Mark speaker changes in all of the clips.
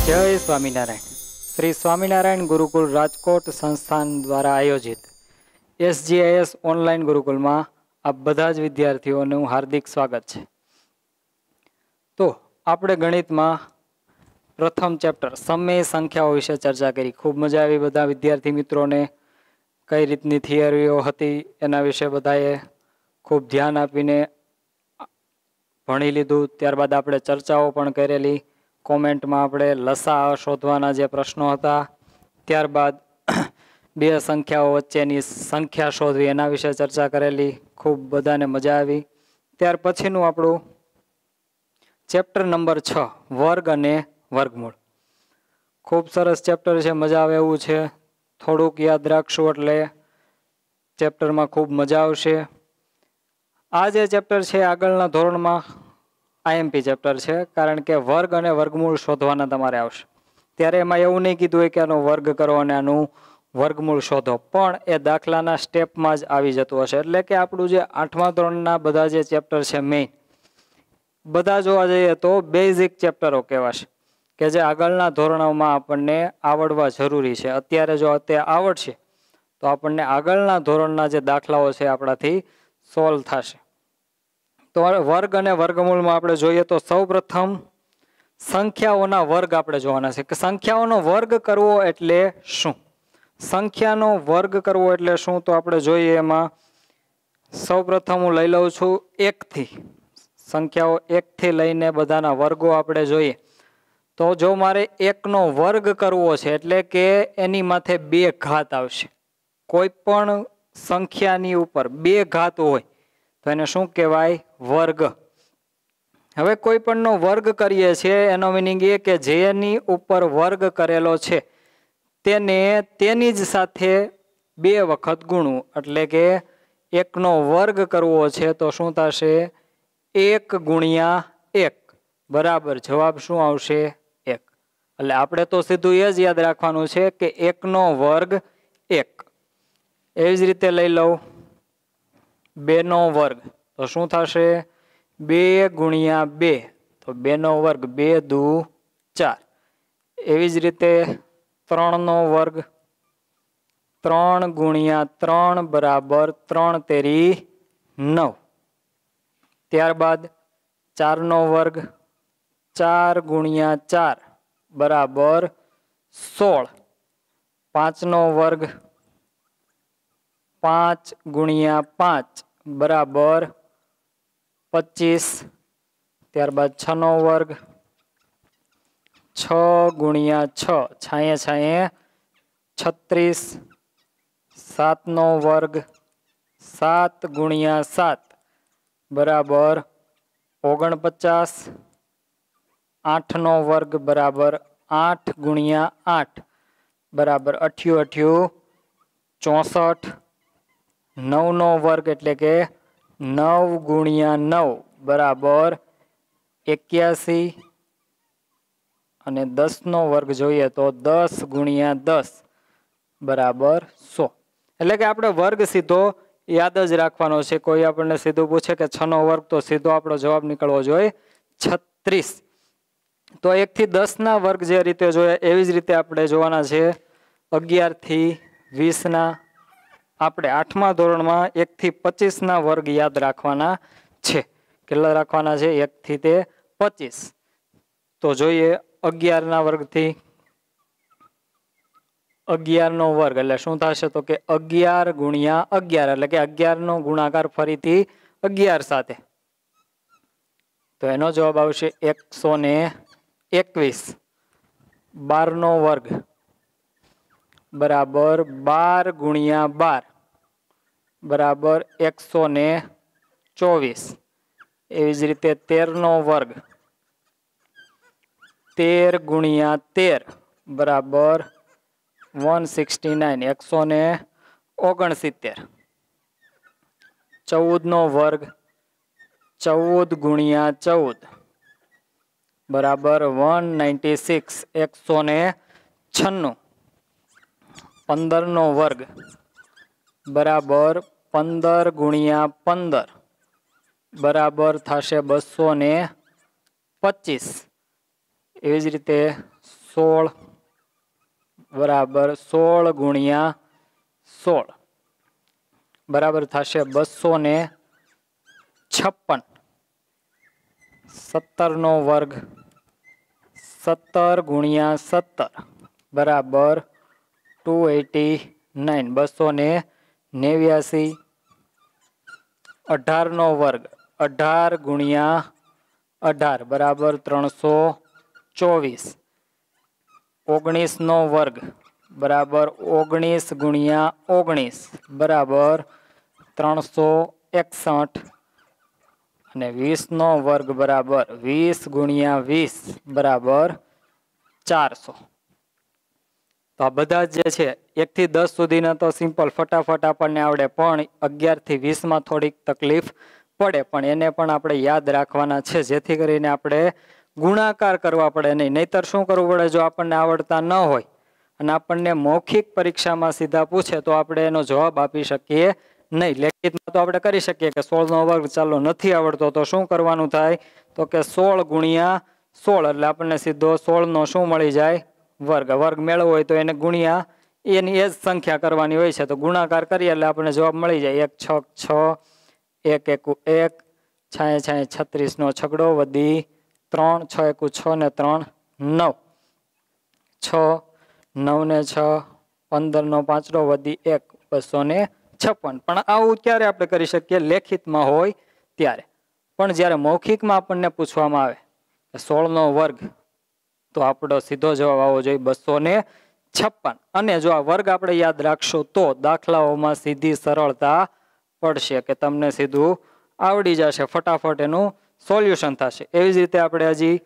Speaker 1: जय स्वामीनारायण। श्री स्वामीनारायण गुरुकुल राजकोट संस्थान द्वारा आयोजित SGIS ऑनलाइन गुरुकुल में आप बधा ज विद्यार्थीओनु हार्दिक स्वागत है। तो आपणे गणित में प्रथम चैप्टर समय संख्याओं विषे चर्चा करी। खूब मजा आई। बधा विद्यार्थी मित्रों ने कई रीतनी थियरीओ हती एना विषे बधाए खूब ध्यान आपीने भणी लीधुं। त्यारबाद आपणे चर्चाओ पण करेली। कॉमेंट में आपणे लसा शोधवाना जे प्रश्नों हता, त्यारबाद बे संख्याओं वच्चेनी संख्या शोधवी एना विषे चर्चा करेली। खूब बधाने मजा आई। त्यार पछीनुं आपणुं चैप्टर नंबर 6 वर्ग अने वर्गमूळ। खूब सरस चैप्टर छे, मजा आवे एवुं छे। थोड़ुंक याद राखशुं एटले चैप्टर में खूब मजा आवशे। आ जे चैप्टर छे आगळना धोरण में IMP चैप्टर है, कारण के वर्ग अने वर्गमूळ शोधवाना तमारे आवशे। त्यारे एमां एवुं नहीं कीधुं होय के आनो वर्ग करो अने आनुं वर्गमूळ शोधो, पण ए दाखलाना स्टेपमां ज आवी जतुं हशे। एटले के आपणुं जे 8मा धोरणना बधा जे चैप्टर छे मेन बधा जोवा जईए तो बेઝિક चैप्टरो कहेवाशे के जे आगळना धोरणोमां आपणने आवडवा जरूरी छे। अत्यारे जो ते आवडशे तो आपणने आगळना धोरणना जे दाखलाओ छे आपणाथी सोल्व थशे। तो वर्ग अने वर्गमूळ में आपणे जोईए तो सौप्रथम संख्याओना वर्ग आपणे जोवाना छे के संख्याओनो वर्ग करवो एटले शुं। संख्यानो वर्ग करवो एटले शुं तो आपणे जोईए एमां सौप्रथम हूँ लई लઉં છું 1 થી। संख्याओ 1 થી लईने बधाना वर्गो आपणे जोईए तो जो मारे 1 नो वर्ग करवो छे एटले के एनी माथे 2 घात आवशे। कोई पण संख्यानी उपर 2 घात होय तो एने शुं कहेवाय? वर्ग। हवे कोई पण नो वर्ग करीए छीए एनो मीनिंग ए के जेनी उपर वर्ग करेलो छे तेने तेनी ज साथे 2 वखत गुणવું। એટલે કે 1 નો વર્ગ કરવો છે તો શું થશે? 1 ગુણ્યા 1 બરાબર જવાબ શું આવશે? 1। એટલે આપણે તો સીધું એ જ યાદ રાખવાનું છે કે 1 નો વર્ગ 1। એવી જ રીતે લઈ લઉં 2 નો વર્ગ तो शू थशे? 2 गुणिया 2 तो 2 नो वर्ग 2 दू 4। एवी ज रीते 3 नो वर्ग 3 गुणिया 3 बराबर 3 तेरी 9। त्यारबाद 4 नो वर्ग 4 गुणिया 4 बराबर 16। 5 नो वर्ग 5 गुणिया 5 बराबर 25। त्यारबाद 6 नो वर्ग 6 गुणिया 6 छाए छाए 36। 7 नो वर्ग 7 गुणिया 7 बराबर 49। 8 नो वर्ग बराबर 8 गुणिया 8 बराबर 8 8 64। 9 नो वर्ग एटले के 9 गुणिया 9 बराबर 81। અને 10 નો વર્ગ જોઈએ તો 10 ગુણ્યા 10 બરાબર 100। એટલે કે આપણે વર્ગ સીધો યાદ જ રાખવાનો છે। કોઈ આપણને સીધું પૂછે કે 6 નો વર્ગ તો સીધો આપણો જવાબ નીકળવો જોઈએ 36। તો 1 થી 10 ના વર્ગ જે રીતે જોઈએ એવી જ રીતે આપણે જોવાના છે 11 થી 20 ના। આપણે 8મા ધોરણમાં 1 થી 25 ના વર્ગ યાદ રાખવાના છે। કેટલા રાખવાના છે? 1 થી તે 25। તો જોઈએ 11 ના વર્ગથી 11 નો વર્ગ એટલે શું થશે તો કે 11 ગુણ્યા 11 એટલે કે 11 નો ગુણાકાર ફરીથી 11 સાથે તો એનો જવાબ આવશે 121। 12 નો વર્ગ बराबर 12 गुणिया 12 बराबर 124। एवी ज रीते 13 नो वर्ग 13 गुणिया 13 बराबर 169 169। 14 नो वर्ग 14 गुणिया 14 बराबर 196 196। 15 नो वर्ग बराबर 15 गुणिया 15 बराबर थशे 225। एवी ज रीते 16 બરાબર 16 ગુણ્યા 16 બરાબર થશે 256. 17 નો વર્ગ 17 ગુણ્યા 17 બરાબર 289. 289. 18 નો વર્ગ 18 ગુણ્યા 18 બરાબર 324. 19 નો વર્ગ બરાબર 19 ગુણ્યા 19 બરાબર 361. અને 20 નો વર્ગ બરાબર 20 ગુણ્યા 20 બરાબર 400. તો આ બધા જે છે 1 થી 10 સુધીના તો સિમ્પલ ફટાફટ આપણને આવડે, પણ 11 થી 20 માં થોડીક તકલીફ પડે, પણ એને પણ આપણે યાદ રાખવાના છે, જેથી કરીને આપણે ગુણાકાર કરવા પડે નહીં. નહીતર શું કરવું પડે, જો આપણને આવડતા ન હોય અને આપણને મૌખિક પરીક્ષામાં સીધા પૂછે તો આપણે એનો જવાબ આપી શકીએ નહીં. લેખિતમાં તો આપણે કરી શકીએ કે 16 નો વર્ગ ચાલો નથી આવડતો તો શું કરવાનું થાય, તો કે 16 ગુણ્યા 16 એટલે આપણને સીધો 16 નો શું મળી જાય, વર્ગ. વર્ગ મેળવવો હોય તો એને ગુણ્યા એની એ જ સંખ્યા કરવાની હોય છે, તો ગુણાકાર કરીએ એટલે આપણને જવાબ મળી જાય. 1 6 6 1 1 1 6 6 36 નો છગડો વધી 3 6 1 6 ને 3 9 6 9 ને 6 15 નો પાંચડો વધી 1 256. પણ આવું ક્યારે આપણે કરી શકીએ, લેખિતમાં હોય ત્યારે. પણ જ્યારે મૌખિકમાં આપણને પૂછવામાં આવે કે 16 નો વર્ગ, તો આપણો સીધો જવાબ આવવો જોઈએ 256. અને જો આ વર્ગ આપણે યાદ રાખશો તો દાખલાઓમાં સીધી સરળતા પડશે, કે તમને સીધું આવડી જશે, ફટાફટ એનું સોલ્યુશન થશે. એવી જ રીતે આપણે હજી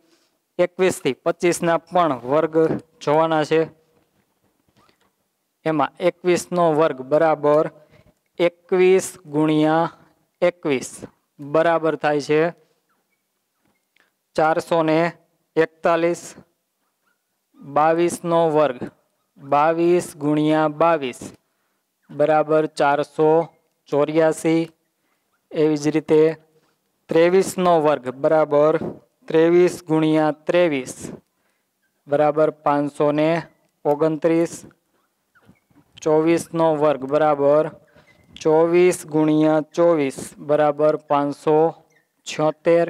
Speaker 1: 21 થી 25 ના પણ વર્ગ જોવાના છે. એમાં 21 નો વર્ગ બરાબર 21 ગુણ્યા 21 બરાબર થાય છે 441. 22 નો વર્ગ 22 ગુણ્યા 22 બરાબર 484. એવી જ રીતે 23 નો વર્ગ બરાબર 23 ગુણ્યા 23 બરાબર 529. 24 નો વર્ગ બરાબર 24 ગુણ્યા 24 બરાબર 576.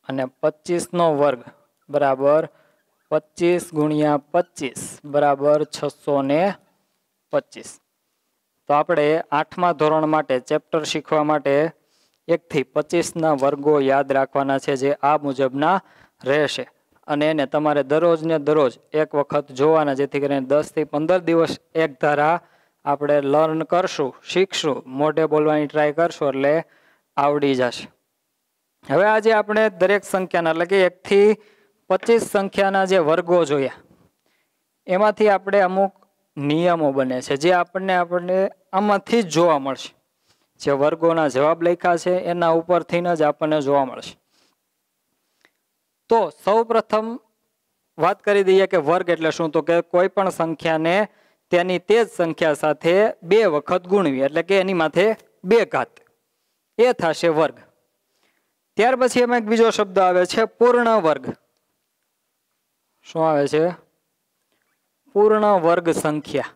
Speaker 1: અને 25 નો વર્ગ બરાબર 25 ગુણ્યા 25 બરાબર 625. તો આપણે 8મા ધોરણ માટે ચેપ્ટર શીખવા માટે 1 થી 25 ના વર્ગો યાદ રાખવાના છે, જે આ મુજબના રહેશે. અને એને તમારે દરરોજ ને દરરોજ એક વખત જોવાના, જેથી કરીને 10 થી 15 દિવસ એક ધારા આપણે લર્ન કરશું, શીખશું, મોઢે બોલવાની ટ્રાય કરશું એટલે આવડી જશે. હવે આજે આપણે દરેક સંખ્યાના એટલે કે 1 થી 25 સંખ્યાના જે વર્ગો જોયા, એમાંથી આપણે અમુક નિયમો બને છે જે આપણને આમાંથી જ જોવા મળશે. જે વર્ગોના જવાબ લખ્યા છે એના ઉપરથી જ આપણને જોવા મળશે. તો સૌ પ્રથમ વાત કરી દઈએ કે વર્ગ એટલે શું, તો કે કોઈ પણ સંખ્યાને તેની તે જ સંખ્યા સાથે 2 વખત ગુણવી, એટલે કે એની માથે 2 ઘાત, એ થશે વર્ગ. ત્યાર પછી એમાં એક બીજો શબ્દ આવે છે પૂર્ણ વર્ગ. શું આવે છે? પૂર્ણ વર્ગ સંખ્યા.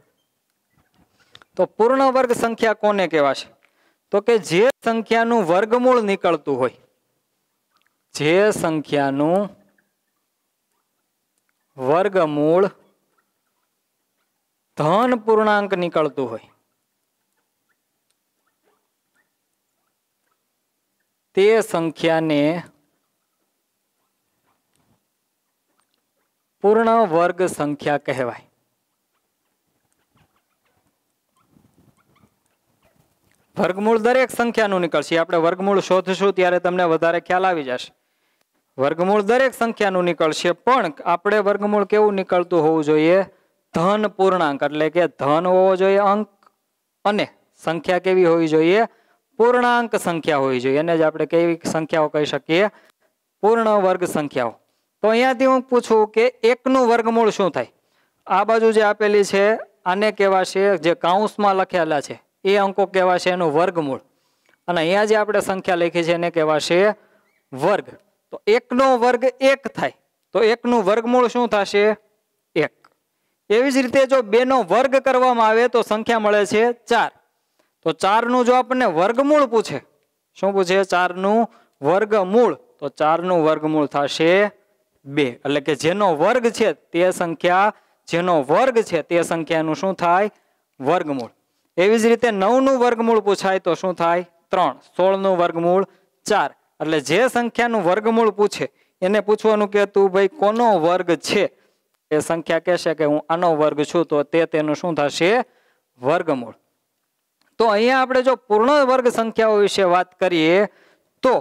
Speaker 1: તો પૂર્ણ વર્ગ સંખ્યા કોને કહેવાશે, તો કે જે સંખ્યાનું વર્ગમૂળ નીકળતું હોય, જે સંખ્યાનું વર્ગમૂળ ધન પૂર્ણાંક નીકળતું હોય, તે સંખ્યાને પૂર્ણ વર્ગ સંખ્યા કહેવાય. વર્ગમૂળ દરેક સંખ્યાનું નીકળશે. આપણે વર્ગમૂળ શોધશું ત્યારે તમને વધારે ખ્યાલ આવી જશે. વર્ગમૂળ દરેક સંખ્યાનું નીકળશે, પણ આપણે વર્ગમૂળ કેવું નીકળતું હોવું જોઈએ? ધન પૂર્ણાંક, એટલે કે ધન હોવો જોઈએ અંક, અને સંખ્યા કેવી હોવી જોઈએ? પૂર્ણાંક સંખ્યા હોવી જોઈએ. એને જ આપણે કેવી સંખ્યાઓ કહી શકીએ? પૂર્ણ વર્ગ સંખ્યાઓ. તો અહીંયાથી હું પૂછું કે 1 નું વર્ગમૂળ શું થાય? આ બાજુ જે આપેલી છે આને કહેવાશે, જે કૌંસમાં લખેલા છે એ અંકો કહેવાશે એનું વર્ગમૂળ, અને અહીંયા જે આપણે સંખ્યા લખી છે એને કહેવાશે વર્ગ. તો 1 નો વર્ગ 1 થાય, તો 1 નું વર્ગમૂળ શું થશે? 1. એવી જ રીતે જો 2 નો વર્ગ કરવામાં આવે તો સંખ્યા મળે છે 4. તો 4 નું જો આપણને વર્ગમૂળ પૂછે, શું પૂછે? 4 નું વર્ગમૂળ, તો 4 નું વર્ગમૂળ થશે 2. એટલે કે જેનો વર્ગ છે તે સંખ્યા, જેનો વર્ગ છે તે સંખ્યાનું શું થાય? વર્ગમૂળ. એવી જ રીતે 9 નું વર્ગમૂળ પૂછાય તો શું થાય? 3. 16 નું વર્ગમૂળ 4. એટલે જે સંખ્યાનું વર્ગમૂળ પૂછે એને પૂછવાનું કે તું ભાઈ કોનો વર્ગ છે? એ સંખ્યા કહેશે કે હું આનો વર્ગ છું, તો તે તેનું શું થશે? વર્ગમૂળ. તો અહીંયા આપણે જો પૂર્ણ વર્ગ સંખ્યાઓ વિશે વાત કરીએ તો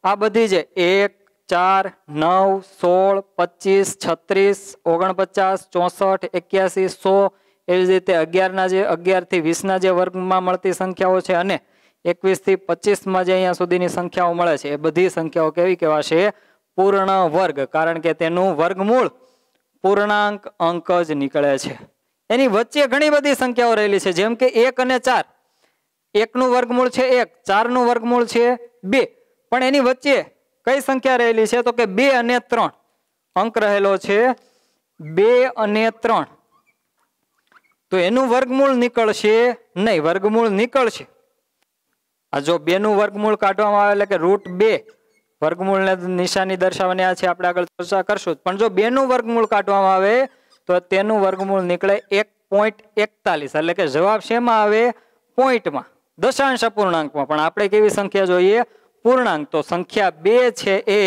Speaker 1: આ બધી જે 1, 4, 9, 16, 25, 36, 49, 64, 81, 100, એવી જ રીતે 11 જે 11 થી 20 જે વર્ગમાં મળતી સંખ્યાઓ છે અને 21 થી 25 જે અહીંયા સુધીની સંખ્યાઓ મળે છે, એ બધી સંખ્યાઓ કેવી કહેવાશે? પૂર્ણ વર્ગ. કારણ કે તેનું વર્ગમૂળ પૂર્ણાંક અંક જ નીકળે છે. એની વચ્ચે ઘણી બધી સંખ્યાઓ રહેલી છે, જેમ કે 1 અને 4. 1 નું વર્ગમૂળ છે 1, 4 નું વર્ગમૂળ છે 2. પણ એની વચ્ચે કઈ સંખ્યા રહેલી છે? તો કે 2 અને 3 અંક રહેલો છે. 2 અને 3, તો એનું વર્ગમૂળ નીકળશે નહીં. વર્ગમૂળ નીકળશે, આ જો 2 નું વર્ગમૂળ કાઢવામાં આવે એટલે કે √2, વર્ગમૂળને નિશાની દર્શાવવાની આ છે, આપણે આગળ ચર્ચા કરશું. પણ જો 2 નું વર્ગમૂળ કાઢવામાં આવે તો તેનું વર્ગમૂળ નીકળે 1.41. એટલે કે જવાબ શેમાં આવે? પોઈન્ટમાં, દશાંશ અપૂર્ણાંકમાં. પણ આપણે કેવી સંખ્યા જોઈએ? પૂર્ણાંક. તો સંખ્યા 2 છે એ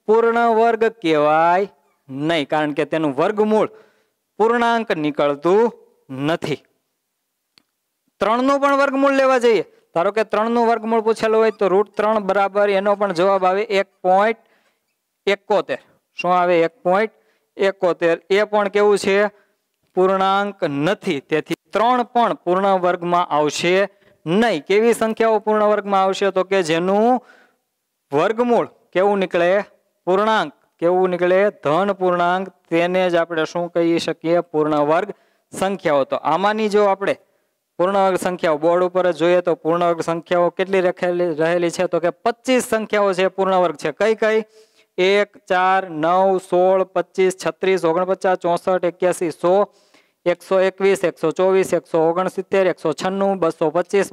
Speaker 1: પૂર્ણ વર્ગ કહેવાય નહીં, કારણ કે તેનું વર્ગમૂળ પૂર્ણાંક નીકળતું નથી. 3 નું પણ વર્ગમૂળ લેવા જઈએ, ધારો કે 3 નું વર્ગમૂળ પૂછેલું હોય તો √3 બરાબર એનો પણ જવાબ આવે 1.71. શું આવે? 1.71. એ પણ કેવું છે? પૂર્ણાંક નથી. તેથી 3 પણ પૂર્ણ વર્ગમાં આવશે નહીં. કેવી સંખ્યાઓ પૂર્ણ વર્ગમાં આવશે? તો કે જેનું વર્ગમૂળ કેવું નીકળે? પૂર્ણાંક. કેવું નીકળે? ધન પૂર્ણાંક. તેને જ આપણે શું કહી શકીએ? પૂર્ણ વર્ગ સંખ્યાઓ. તો આમાંની જો આપણે પૂર્ણ વર્ગ સંખ્યાઓ બોર્ડ ઉપર જ જોઈએ તો પૂર્ણ વર્ગ સંખ્યાઓ કેટલી રહેલી છે? તો કે 25 સંખ્યાઓ છે પૂર્ણ વર્ગ છે. કઈ કઈ? 1, 4, 9, 16, 25, 36, 49, 64, 81, 100, 121, 124, 169, 196, 225, 256, 224, 361, 400, 441,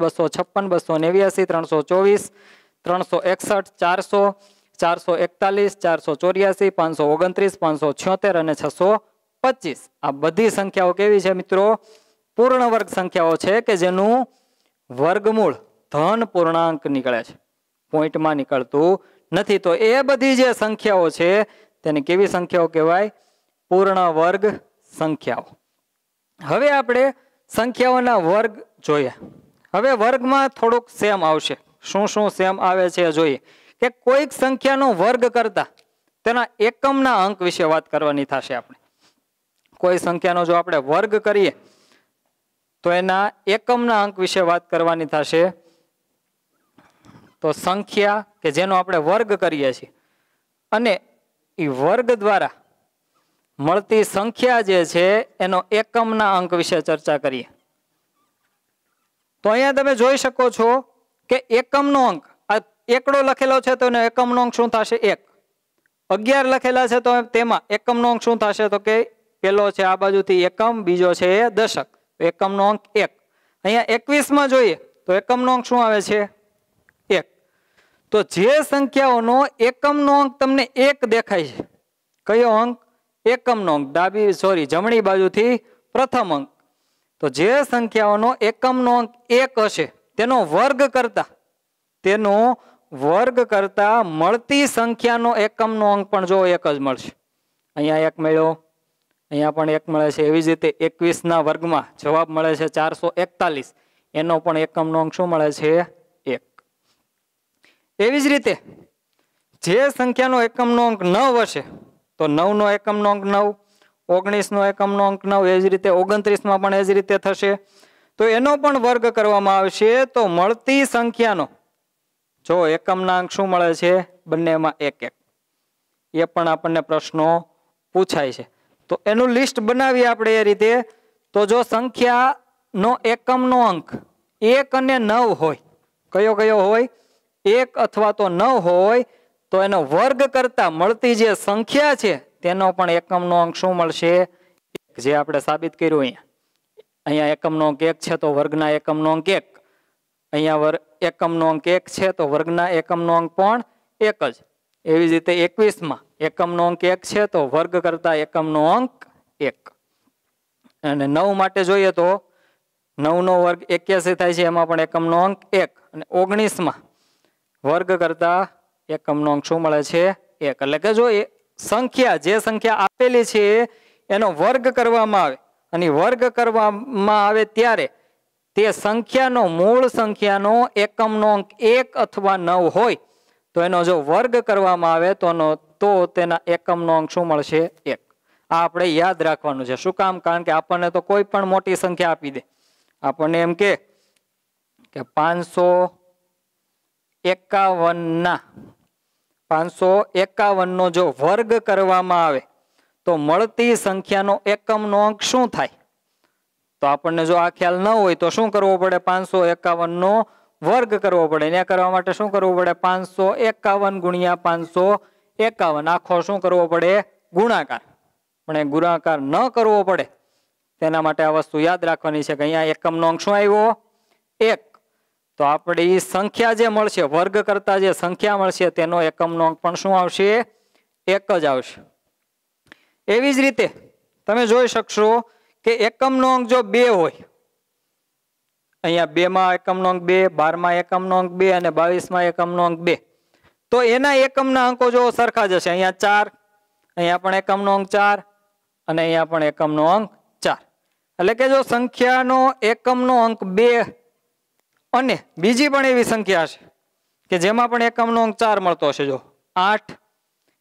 Speaker 1: 484, 529, 576 અને 625. આ બધી સંખ્યાઓ કેવી છે મિત્રો? પૂર્ણ વર્ગ સંખ્યાઓ છે કે જેનું વર્ગમૂળ ધન પૂર્ણાંક નીકળે છે, પોઈન્ટમાં નીકળતું નથી. તો એ બધી જે સંખ્યાઓ છે તેને કેવી સંખ્યાઓ કહેવાય? પૂર્ણ વર્ગ સંખ્યાઓ. હવે આપણે સંખ્યાઓના વર્ગ જોઈએ. હવે વર્ગમાં થોડુંક સેમ આવશે. શું શું સેમ આવે છે જોઈએ. કે કોઈક સંખ્યાનો વર્ગ કરતા તેના એકમના અંક વિશે વાત કરવાની થશે. આપણે કોઈ સંખ્યાનો જો આપણે વર્ગ કરીએ તો એના એકમના અંક વિશે વાત કરવાની થશે. તો સંખ્યા કે જેનો આપણે વર્ગ કરીએ છીએ અને એ વર્ગ દ્વારા મળતી સંખ્યા જે છે એનો એકમના અંક વિશે ચર્ચા કરીએ. તો અહીંયા તમે જોઈ શકો છો કે એકમનો અંક, આ એકડો લખેલો છે તો એનો એકમનો અંક શું થશે? 1. 11 લખેલા છે તો તેમાં એકમનો અંક શું થશે? તો કે પેલો છે આ બાજુથી એકમ, બીજો છે એ દશક, એકમનો અંક 1. અહીંયા 21 જોઈએ તો એકમનો અંક શું આવે છે? 1. તો જે સંખ્યાઓનો એકમનો અંક તમને 1 દેખાય છે, કયો અંક? એકમનો અંક. જમણી બાજુથી પ્રથમ અંક. તો જે સંખ્યાઓનો એકમનો અંક 1 હશે તેનો વર્ગ કરતા મળતી સંખ્યાનો એકમનો અંક પણ જો 1 જ મળશે. અહીંયા 1 મળ્યો, અહીંયા પણ 1 મળે છે. એવી જ રીતે 21 ના વર્ગમાં જવાબ મળે છે 441, એનો પણ એકમનો અંક શું મળે છે? 1. એવી જ રીતે જે સંખ્યાનો એકમનો અંક 9 હશે તો 9 નો એકમનો અંક 9, 19 નો એકમનો અંક 9, એ જ રીતે 29 માં પણ એ જ રીતે થશે. તો એનો પણ વર્ગ કરવામાં આવશે તો મળતી સંખ્યાનો જો એકમના અંક શું મળે છે? બંનેમાં 1 1. એ પણ આપણને પ્રશ્નો પૂછાય છે. તો એનું લિસ્ટ બનાવીએ આપણે એ રીતે. તો જો સંખ્યાનો એકમનો અંક 1 અને 9 હોય, કયો કયો હોય? 1 અથવા તો 9 હોય તો એનો વર્ગ કરતા મળતી જે સંખ્યા છે તેનો પણ એકમનો અંક શું મળશે? જે આપણે સાબિત કર્યું અહીંયા એકમનો અંક 1 છે તો વર્ગના એકમનો અંક 1, અહીંયા એકમનો અંક 1 છે તો વર્ગના એકમનો અંક પણ 1 જ. એવી જ રીતે 21 એકમનો અંક 1 છે તો વર્ગ કરતા એકમનો અંક 1. અને 9 માટે જોઈએ તો 9 નો વર્ગ 81 થાય છે, એમાં પણ એકમનો અંક 1. અને 19 વર્ગ કરતા એકમનો અંક શું મળે છે? 1. એટલે કે જો સંખ્યા જે સંખ્યા આપેલી છે એનો વર્ગ કરવામાં આવે અને વર્ગ કરવામાં આવે ત્યારે તે સંખ્યાનો મૂળ સંખ્યાનો એકમનો અંક 1 અથવા 9 હોય તો એનો જો વર્ગ કરવામાં આવે તો તેના એકમનો અંક શું મળશે? 1. આ આપણે યાદ રાખવાનું છે. શું કામ? કારણ કે આપણને તો કોઈ પણ મોટી સંખ્યા આપી દે, આપણને એમ કે 551 નો જો વર્ગ કરવામાં આવે તો મળતી સંખ્યાનો એકમનો અંક શું થાય? તો આપણને જો આ ખ્યાલ ન હોય તો શું કરવું પડે? 551 નો વર્ગ કરવો પડે. એને કરવા માટે શું કરવું પડે? 551 ગુણ્યા 551 આખો શું કરવો પડે? ગુણાકાર. પણ એ ગુણાકાર ન કરવો પડે તેના માટે આ વસ્તુ યાદ રાખવાની છે કે અહીંયા એકમનો અંક શું આવ્યો? 1. તો આપણી સંખ્યા જે મળશે, વર્ગ કરતા જે સંખ્યા મળશે તેનો એકમનો અંક પણ શું આવશે? 1 જ આવશે. એવી જ રીતે તમે જોઈ શકશો કે એકમનો અંક જો 2 હોય, અહીંયા 2 માં એકમનો અંક 2, 12 માં એકમનો અંક 2 અને 22 માં એકમનો અંક 2, તો એના એકમના અંકો જો સરખા જશે. અહીંયા 4, અહીંયા પણ એકમનો અંક 4 અને અહીંયા પણ એકમનો અંક 4. એટલે કે જો સંખ્યાનો એકમનો અંક 2 અને બીજી પણ એવી સંખ્યા હશે કે જેમાં પણ એકમનો અંક 4 મળતો હશે. જો 8,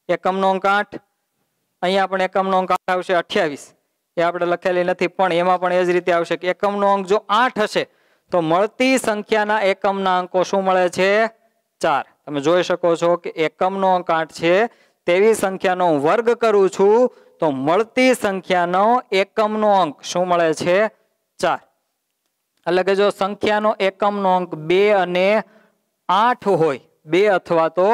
Speaker 1: એકમનો અંક 8, અહીંયા પણ એકમનો અંક 8 આવશે. 28 એ આપણે લખેલી નથી પણ એમાં પણ એ જ રીતે આવશે કે એકમનો અંક જો 8 હશે તો મળતી સંખ્યાના એકમના અંકો શું મળે છે? 4. તમે જોઈ શકો છો કે એકમનો અંક 8 છે તેવી સંખ્યાનો વર્ગ કરું છું તો મળતી સંખ્યાનો એકમનો અંક શું મળે છે? 4. એટલે કે જો સંખ્યાનો એકમનો અંક 2 અને 8 હોય, 2 અથવા તો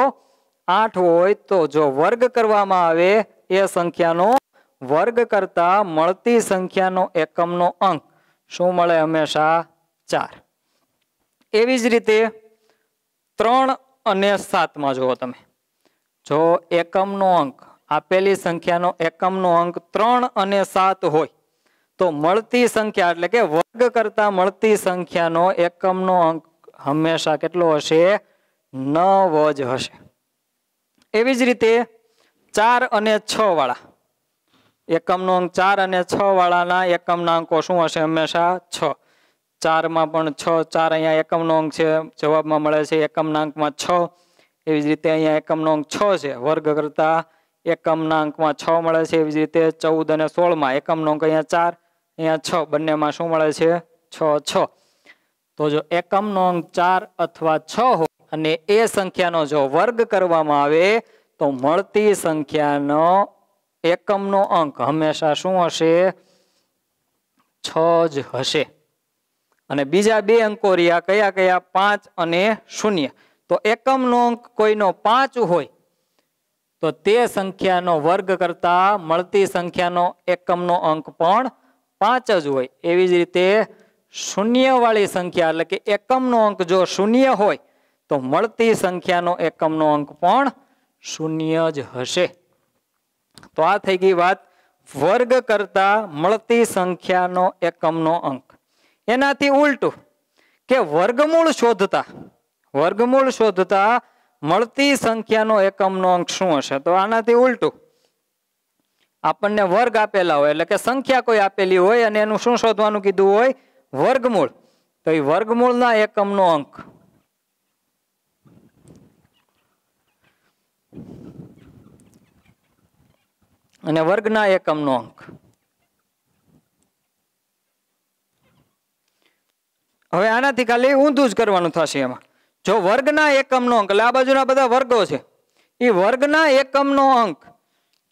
Speaker 1: 8 હોય તો જો વર્ગ કરવામાં આવે એ સંખ્યાનો વર્ગ કરતા મળતી સંખ્યાનો એકમનો અંક શું મળે? હંમેશા 4. એવી જ રીતે 3 અને 7 માં જુઓ તમે, જો એકમનો અંક આપેલી સંખ્યાનો એકમનો અંક 3 અને 7 હોય તો મળતી સંખ્યા એટલે કે વર્ગ કરતા મળતી સંખ્યાનો એકમનો અંક હંમેશા કેટલો હશે? 9 જ હશે. એવી જ રીતે 4 અને 6 વાળા એકમનો અંક 4 અને 6 વાળાના એકમના અંકો શું હશે? હંમેશા 6. 4 માં પણ 6, 4 અહીંયા એકમનો અંક છે, જવાબમાં મળે છે એકમના અંકમાં 6. એવી જ રીતે અહીંયા એકમનો અંક 6 છે, વર્ગ કરતા એકમના અંકમાં 6 મળે છે. એવી જ રીતે 14 અને 16 માં એકમનો અંક અહીંયા 4, અહીંયા 6, બંનેમાં શું મળે છે? 6. તો જો એકમનો અંક 4 અથવા 6 હોય અને એ સંખ્યાનો જો વર્ગ કરવામાં આવે તો મળતી સંખ્યાનો એકમનો અંક હંમેશા શું હશે? 6 જ હશે. અને બીજા 2 અંકો રહ્યા કયા કયા? 5 અને 0. તો એકમનો અંક કોઈનો 5 હોય તો તે સંખ્યાનો વર્ગ કરતા મળતી સંખ્યાનો એકમનો અંક પણ 5 જ હોય. એવી જ રીતે 0 વાળી સંખ્યા એટલે કે એકમનો અંક જો 0 હોય તો મળતી સંખ્યાનો એકમનો અંક પણ 0 જ હશે. તો આ થઈ ગઈ વાત વર્ગ કરતા મળતી સંખ્યાનો એકમનો અંક. એનાથી ઉલટું કે વર્ગમૂળ શોધતા મળતી સંખ્યાનો એકમનો અંક શું હશે? તો આનાથી ઉલટું, આપણને વર્ગ આપેલા હોય એટલે કે સંખ્યા કોઈ આપેલી હોય અને એનું શું શોધવાનું કીધું હોય? વર્ગમૂળ. તો એ વર્ગમૂળના એકમનો અંક અને વર્ગના એકમનો અંક. હવે આનાથી ખાલી ઊંધું જ કરવાનું થશે. એમાં જો વર્ગના એકમનો અંક એટલે આ બાજુના બધા વર્ગો છે, એ વર્ગના એકમનો અંક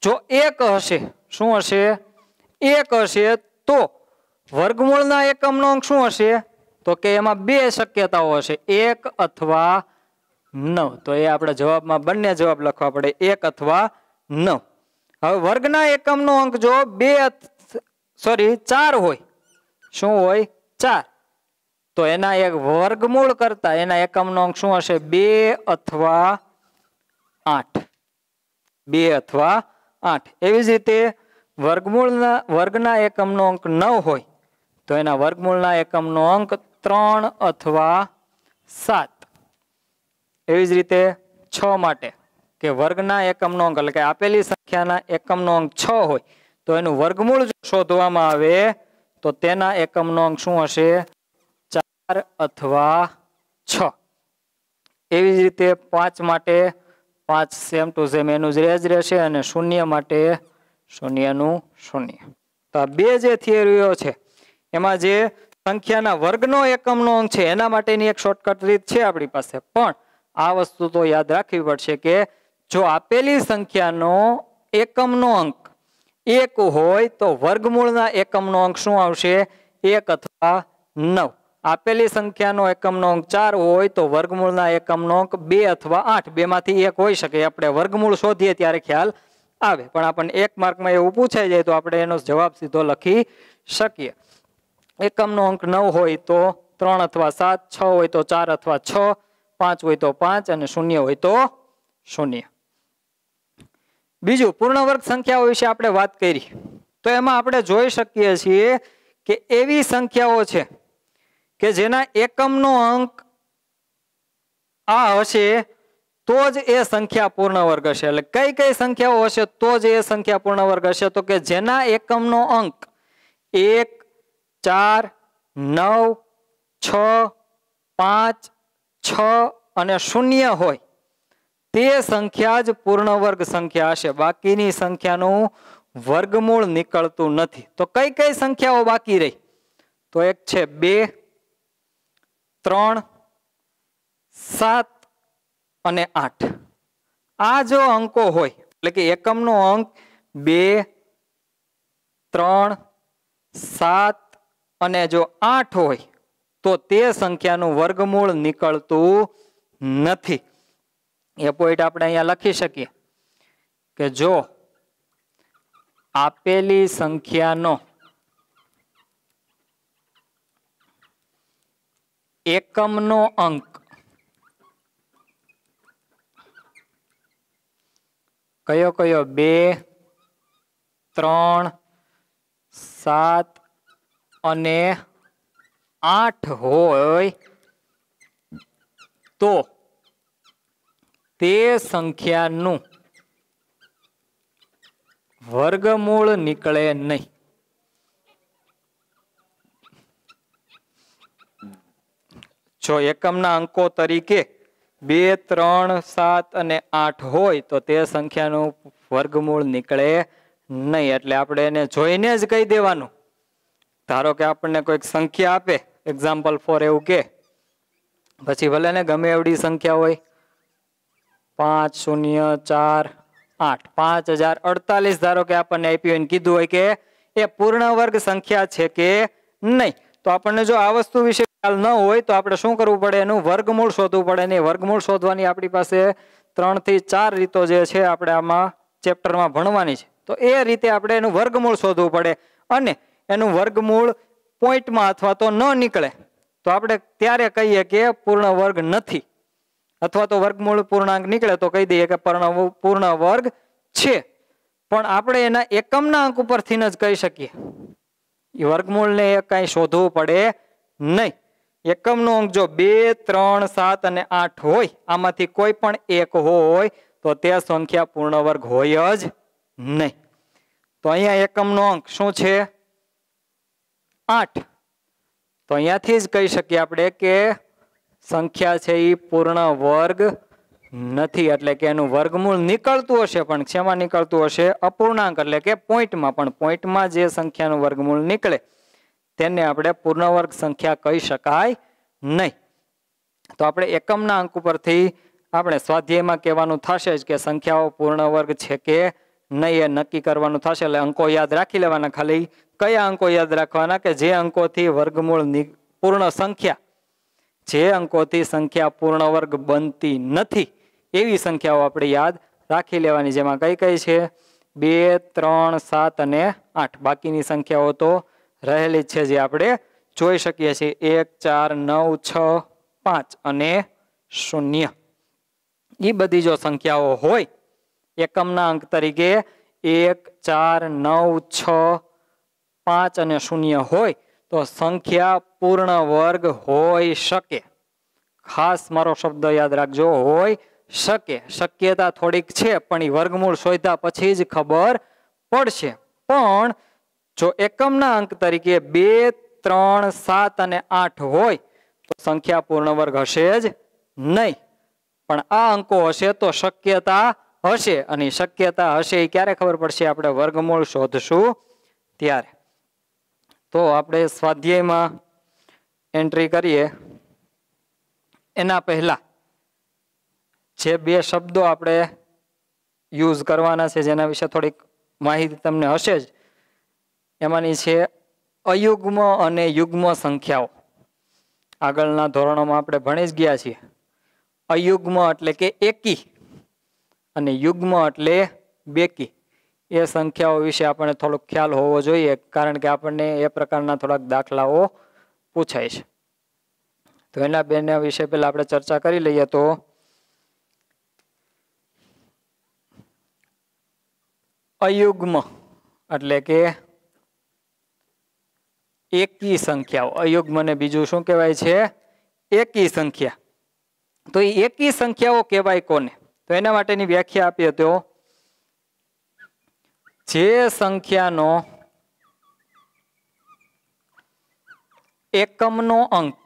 Speaker 1: જો 1 હશે, શું હશે? 1 હશે તો વર્ગમૂળના એકમનો અંક શું હશે? તો કે એમાં 2 શક્યતાઓ હશે, 1 અથવા 9. તો એ આપણે જવાબમાં બંને જવાબ લખવા પડે, 1 અથવા 9. હવે વર્ગના એકમનો અંક જો 4 હોય, શું હોય? 4, તો એના એક વર્ગમૂળ કરતા એના એકમનો અંક શું હશે? 2 અથવા 8. 2 અથવા 8. એવી જ રીતે વર્ગના એકમનો અંક 9 હોય તો એના વર્ગમૂળના એકમનો અંક 3 અથવા 7. એવી જ રીતે 6 માટે કે વર્ગના એકમનો અંક એટલે કે આપેલી સંખ્યાના એકમનો અંક 6 હોય તો એનું વર્ગમૂળ જો શોધવામાં આવે તો તેના એકમનો અંક શું હશે? 4 અથવા 6. એવી જ રીતે 5 માટે 5 સેમ ટુ સેમ એનું જ રહેશે અને 0 માટે 0 નું 0. તો આ બે જે થિયરીઓ છે એમાં જે સંખ્યાના વર્ગનો એકમનો અંક છે એના માટેની એક શોર્ટકટ રીત છે આપણી પાસે, પણ આ વસ્તુ તો યાદ રાખવી પડશે કે જો આપેલી સંખ્યાનો એકમનો અંક 1 હોય તો વર્ગમૂળના એકમનો અંક શું આવશે? 1 અથવા 9. આપેલી સંખ્યાનો એકમનો અંક 4 હોય તો વર્ગમૂળના એકમનો અંક 2 અથવા 8. બેમાંથી એક હોઈ શકે. આપણે વર્ગમૂળ શોધીએ ત્યારે ખ્યાલ આવે, પણ આપણને 1 માર્કમાં એવું પૂછાઈ જાય તો આપણે એનો જવાબ સીધો લખી શકીએ. એકમનો અંક 9 હોય તો 3 અથવા 7, 6 હોય તો 4 અથવા 6, 5 હોય તો 5 અને 0 હોય તો 0. બીજું, પૂર્ણ વર્ગ સંખ્યાઓ વિશે આપણે વાત કરી તો એમાં આપણે જોઈ શકીએ છીએ કે એવી સંખ્યાઓ છે કે જેના એકમનો અંક આ હશે તો જ એ સંખ્યા પૂર્ણ વર્ગ હશે. એટલે કઈ કઈ સંખ્યાઓ હશે તો જ એ સંખ્યા પૂર્ણ વર્ગ હશે? તો કે જેના એકમનો અંક 1, 4, 9, 6, 5, 6 અને 0 હોય તે સંખ્યા જ પૂર્ણ વર્ગ સંખ્યા હશે. બાકીની સંખ્યાનું વર્ગમૂળ નીકળતું નથી. તો કઈ કઈ સંખ્યાઓ બાકી રહી? તો એક છે 2, 3, 7 અને 8. આ જો અંકો હોય એટલે કે એકમનો અંક 2, 3, 7 અને જો 8 હોય તો તે સંખ્યાનું વર્ગમૂળ નીકળતું નથી. એ પોઈન્ટ આપણે અહીંયા લખી શકીએ કે જો આપેલી સંખ્યાનો એકમનો અંક કયો કયો? 2, 3, 7 અને 8 હોય તો તે સંખ્યાનું વર્ગમૂળ નીકળે નહીં. જો એકમના અંકો તરીકે 2, 3, 7 અને 8 હોય તો તે સંખ્યાનું વર્ગમૂળ નીકળે નહીં. એટલે આપણે એને જોઈને જ કહી દેવાનું. ધારો કે આપણને કોઈક સંખ્યા આપે, એક્ઝામ્પલ ફોર એવું કે, પછી ભલે ને ગમે એવડી સંખ્યા હોય, 5, 0, 4, 8, 5048 ધારો કે આપણને આપી હોય, કીધું હોય કે એ પૂર્ણ વર્ગ સંખ્યા છે કે નહીં, તો આપણને જો આ વસ્તુ વિશે ખ્યાલ ન હોય તો આપણે શું કરવું પડે? એનું વર્ગમૂળ શોધવું પડે. ને વર્ગમૂળ શોધવાની આપણી પાસે 3 થી 4 રીતો જે છે આપણે આમાં ચેપ્ટરમાં ભણવાની છે. તો એ રીતે આપણે એનું વર્ગમૂળ શોધવું પડે અને એનું વર્ગમૂળ પોઈન્ટમાં અથવા તો ન નીકળે તો આપણે ત્યારે કહીએ કે પૂર્ણ વર્ગ નથી, અથવા તો વર્ગમૂળ પૂર્ણાંક નીકળે તો કહી દઈએ કે પૂર્ણ વર્ગ છે. પણ આપણે એના એકમના અંક ઉપરથી જ કહી શકીએ. એ વર્ગમૂળને કઈ શોધવું પડે નહીં. એકમનો અંક જો 2, 3, 7 અને 8 હોય, આમાંથી કોઈ પણ એક હોય તો તે સંખ્યા પૂર્ણ વર્ગ હોય જ નહીં. તો અહીંયા એકમનો અંક શું છે? 8. તો અહીંયાથી જ કહી શકીએ આપણે કે સંખ્યા છે એ પૂર્ણ વર્ગ નથી. એટલે કે એનું વર્ગમૂળ નીકળતું હશે, પણ શેમાં નીકળતું હશે? અપૂર્ણાંક એટલે કે પોઈન્ટમાં. પણ પોઈન્ટમાં જે સંખ્યાનું વર્ગમૂળ નીકળે તેને આપણે પૂર્ણ વર્ગ સંખ્યા કહી શકાય નહીં. તો આપણે એકમના અંક ઉપરથી આપણે સ્વાધ્યાયમાં કહેવાનું થશે જ કે સંખ્યાઓ પૂર્ણ વર્ગ છે કે નહીં એ નક્કી કરવાનું થશે. એટલે અંકો યાદ રાખી લેવાના. ખાલી કયા અંકો યાદ રાખવાના? કે જે અંકોથી વર્ગમૂળ પૂર્ણ સંખ્યા, જે અંકોથી સંખ્યા પૂર્ણ વર્ગ બનતી નથી એવી સંખ્યાઓ આપણે યાદ રાખી લેવાની. જેમાં કઈ કઈ છે? 2, 3, 7 અને 8. બાકીની સંખ્યાઓ તો રહેલી જ છે જે આપણે જોઈ શકીએ છીએ. 1, 4, 9, 6, 5 અને 0. એ બધી જો સંખ્યાઓ હોય એકમના અંક તરીકે 1, 4, 9, 6, 5 અને 0 હોય તો સંખ્યા પૂર્ણ વર્ગ હોઈ શકે. ખાસ મારો શબ્દ યાદ રાખજો, હોઈ શકે. શક્યતા થોડીક છે પણ એ વર્ગમૂળ શોધ્યા પછી જ ખબર પડશે. પણ જો એકમના અંક તરીકે 2, 3, 7 અને 8 હોય તો સંખ્યા પૂર્ણ વર્ગ હશે જ નહીં. પણ આ અંકો હશે તો શક્યતા હશે, અને શક્યતા હશે એ ક્યારે ખબર પડશે? આપણે વર્ગમૂળ શોધશું ત્યારે. તો આપણે સ્વાધ્યાયમાં એન્ટ્રી કરીએ એના પહેલા જે 2 શબ્દો આપણે યુઝ કરવાના છે જેના વિશે થોડીક માહિતી તમને હશે જ. એમાંની છે અયુગ્મ અને યુગ્મ સંખ્યાઓ. આગળના ધોરણોમાં આપણે ભણી જ ગયા છીએ. અયુગ્મ એટલે કે એકી અને યુગ્મ એટલે બેકી. એ સંખ્યાઓ વિશે આપણને થોડોક ખ્યાલ હોવો જોઈએ, કારણ કે આપણને એ પ્રકારના થોડાક દાખલાઓ પૂછાય છે. તો એના બેના વિશે પહેલા આપણે ચર્ચા કરી લઈએ. તો અયુગ્મ એટલે કે એકી સંખ્યાઓ. અયુગ્મને બીજું શું કહેવાય છે? એકી સંખ્યા. તો એ એકી સંખ્યાઓ કહેવાય કોને? તો એના માટેની વ્યાખ્યા આપીએ તો જે સંખ્યાનો એકમનો અંક,